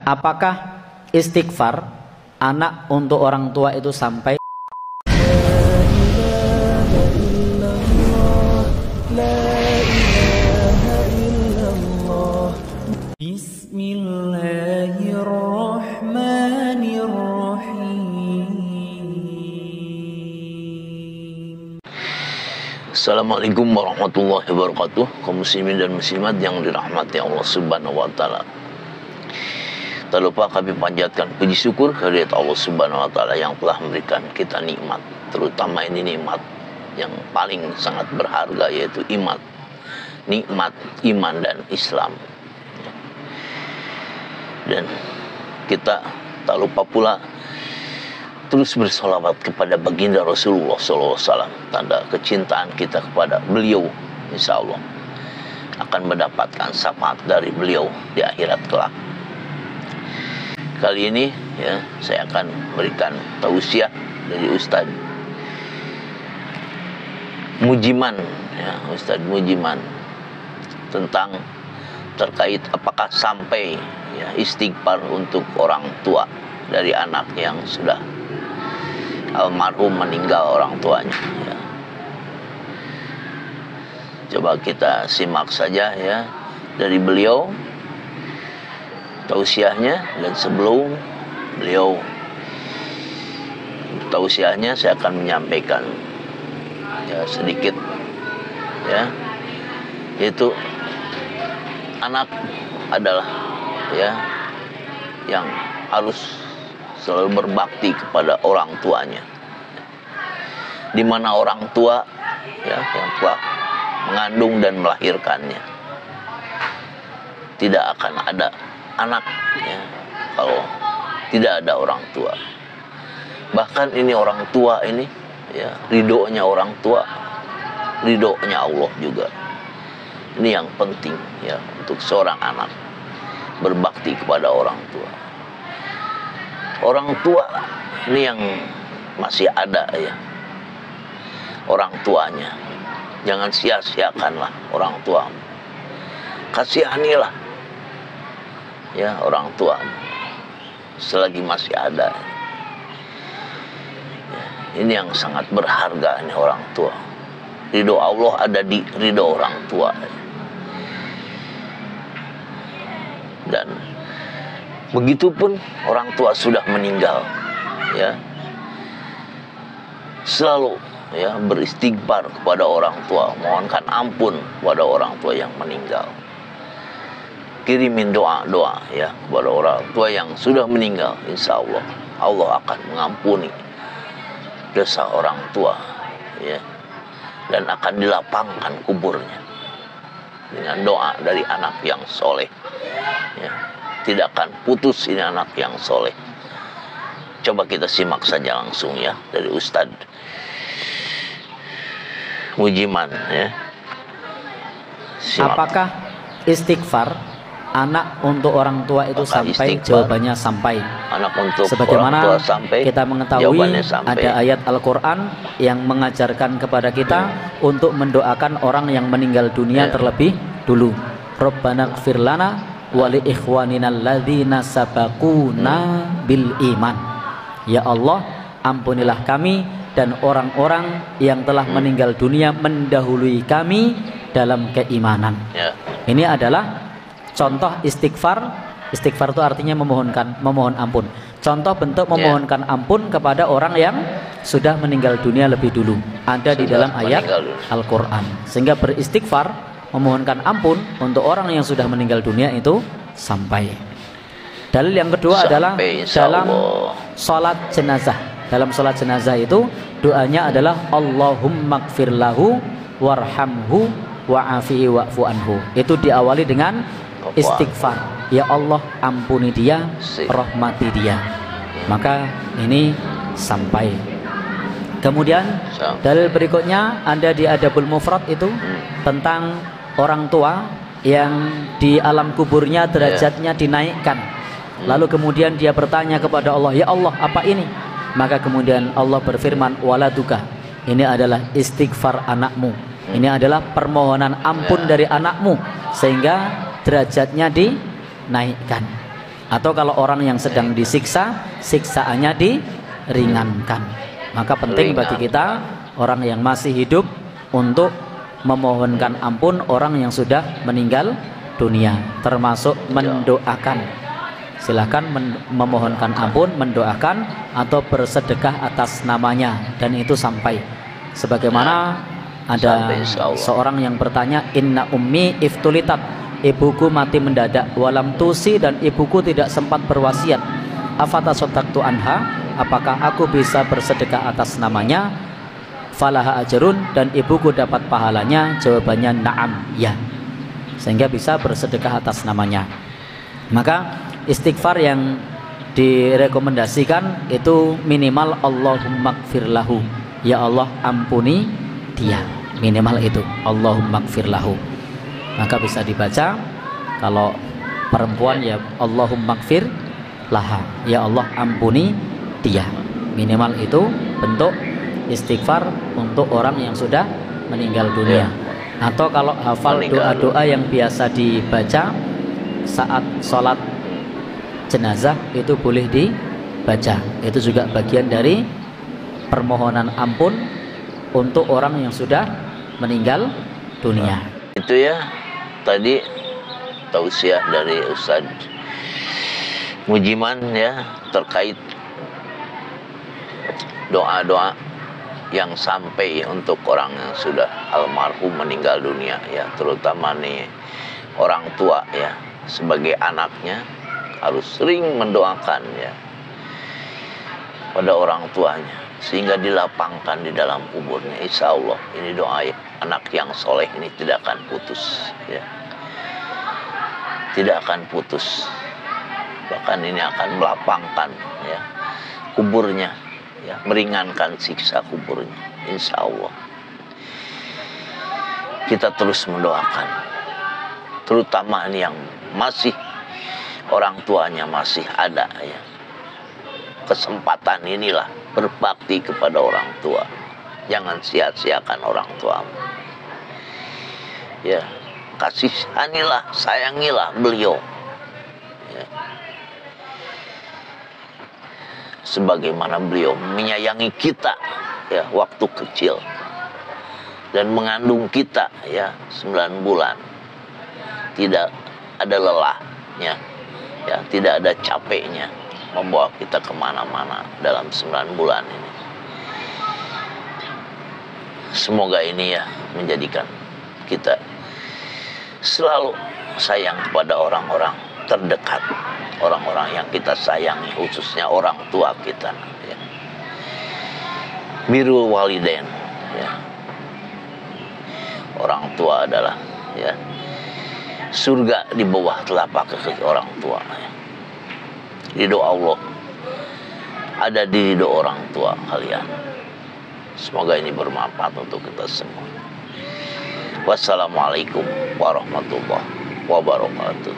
Apakah istighfar anak untuk orang tua itu sampai? Bismillahirrahmanirrahim. Assalamualaikum warahmatullahi wabarakatuh. Kaum muslimin dan muslimat yang dirahmati Allah Subhanahu wa taala. Tak lupa kami panjatkan puji syukur kehadirat Allah Subhanahu wa taala yang telah memberikan kita nikmat, terutama ini nikmat yang paling sangat berharga, yaitu nikmat iman dan Islam. Dan kita tak lupa pula terus bersolawat kepada baginda Rasulullah SAW, tanda kecintaan kita kepada beliau. Insya Allah akan mendapatkan syafaat dari beliau di akhirat kelak. Kali ini saya akan berikan tausiah dari Ustadz Mujiman, Ustadz Mujiman, tentang terkait apakah sampai istighfar untuk orang tua dari anak yang sudah almarhum, meninggal orang tuanya. Coba kita simak saja dari beliau tausiahnya, dan sebelum beliau tausiahnya saya akan menyampaikan sedikit yaitu anak adalah yang harus selalu berbakti kepada orang tuanya, di mana orang tua yang telah mengandung dan melahirkannya. Tidak akan ada anak kalau tidak ada orang tua. Bahkan ini orang tua ini ridhonya orang tua, ridhonya Allah juga. Ini yang penting untuk seorang anak, berbakti kepada orang tua. Orang tua ini yang masih ada orang tuanya. Jangan sia-siakanlah orang tuamu. Kasihanilah orang tua selagi masih ada. Ini yang sangat berharga, ini orang tua. Ridho Allah ada di ridho orang tua. Dan begitupun orang tua sudah meninggal, selalu beristighfar kepada orang tua, mohonkan ampun kepada orang tua yang meninggal. Kirimin doa-doa kepada orang tua yang sudah meninggal. Insya Allah Allah akan mengampuni dosa orang tua, dan akan dilapangkan kuburnya dengan doa dari anak yang soleh. Tidak akan putus ini anak yang soleh. Coba kita simak saja langsung dari Ustadz Mujiman. Simak. Apakah istighfar anak untuk orang tua itu sampai? Jawabannya sampai. Anak untuk sebagaimana orang tua sampai, kita mengetahui ada ayat Al-Quran yang mengajarkan kepada kita untuk mendoakan orang yang meninggal dunia terlebih dulu. Rabbana ighfir lana wa li ikhwanina alladzina sabaquna bil iman. Ya Allah, ampunilah kami dan orang-orang yang telah meninggal dunia mendahului kami dalam keimanan. Ini adalah contoh istighfar. Istighfar itu artinya memohon ampun. Contoh bentuk memohonkan ampun kepada orang yang sudah meninggal dunia lebih dulu, ada di dalam ayat Al-Quran. Sehingga beristighfar, memohonkan ampun untuk orang yang sudah meninggal dunia itu sampai. Dalil yang kedua adalah dalam sholat jenazah. Dalam sholat jenazah itu doanya adalah Allahumma gfir lahu warhamhu wa'afihi wa'fu anhu. Itu diawali dengan istighfar. Ya Allah, ampuni dia, rahmati dia. Maka ini sampai. Kemudian dalil berikutnya ada di Adabul Mufrad itu tentang orang tua yang di alam kuburnya derajatnya dinaikkan. Lalu kemudian dia bertanya kepada Allah, ya Allah, apa ini? Maka kemudian Allah berfirman, waladuka. Ini adalah istighfar anakmu. Ini adalah permohonan ampun dari anakmu, sehingga derajatnya dinaikkan. Atau kalau orang yang sedang disiksa, siksaannya diringankan. Maka penting bagi kita orang yang masih hidup untuk memohonkan ampun orang yang sudah meninggal dunia, termasuk mendoakan. Silakan memohonkan ampun, mendoakan atau bersedekah atas namanya, dan itu sampai. Sebagaimana ada seorang yang bertanya, inna ummi iftulitat, ibuku mati mendadak, walam tusi, dan ibuku tidak sempat berwasiat, afatasoddaqtu anha, apakah aku bisa bersedekah atas namanya? Falaha ajrun, dan ibuku dapat pahalanya. Jawabannya na'am, ya. Sehingga bisa bersedekah atas namanya. Maka istighfar yang direkomendasikan itu minimal Allahumma gfirlahu, ya Allah ampuni dia, minimal itu Allahumma gfirlahu. Maka bisa dibaca kalau perempuan ya Allahumma gfir laha, ya Allah ampuni dia. Minimal itu bentuk istighfar untuk orang yang sudah meninggal dunia. Atau kalau hafal doa-doa yang biasa dibaca saat sholat jenazah, itu boleh dibaca. Itu juga bagian dari permohonan ampun untuk orang yang sudah meninggal dunia. Itu ya tadi tausiah dari Ustaz Mujiman ya, terkait doa-doa yang sampai untuk orang yang sudah almarhum meninggal dunia ya, terutama nih orang tua ya, sebagai anaknya harus sering mendoakan ya pada orang tuanya sehingga dilapangkan di dalam kuburnya. Insya Allah ini doa anak yang soleh ini tidak akan putus ya, tidak akan putus, bahkan ini akan melapangkan ya kuburnya ya, meringankan siksa kuburnya. Insya Allah kita terus mendoakan, terutama ini yang masih orang tuanya masih ada ya, kesempatan inilah berbakti kepada orang tua. Jangan sia-siakan orang tuamu ya, kasihanilah, sayangilah beliau ya, sebagaimana beliau menyayangi kita ya waktu kecil dan mengandung kita ya 9 bulan, tidak ada lelahnya ya, tidak ada capeknya membawa kita kemana-mana dalam 9 bulan ini. Semoga ini ya menjadikan kita selalu sayang kepada orang-orang terdekat, orang-orang yang kita sayangi, khususnya orang tua kita ya. Birrul walidain ya, orang tua adalah ya surga di bawah telapak kaki orang tua ya. Ridho Allah ada di ridho orang tua kalian. Semoga ini bermanfaat untuk kita semua. Wassalamualaikum warahmatullahi wabarakatuh.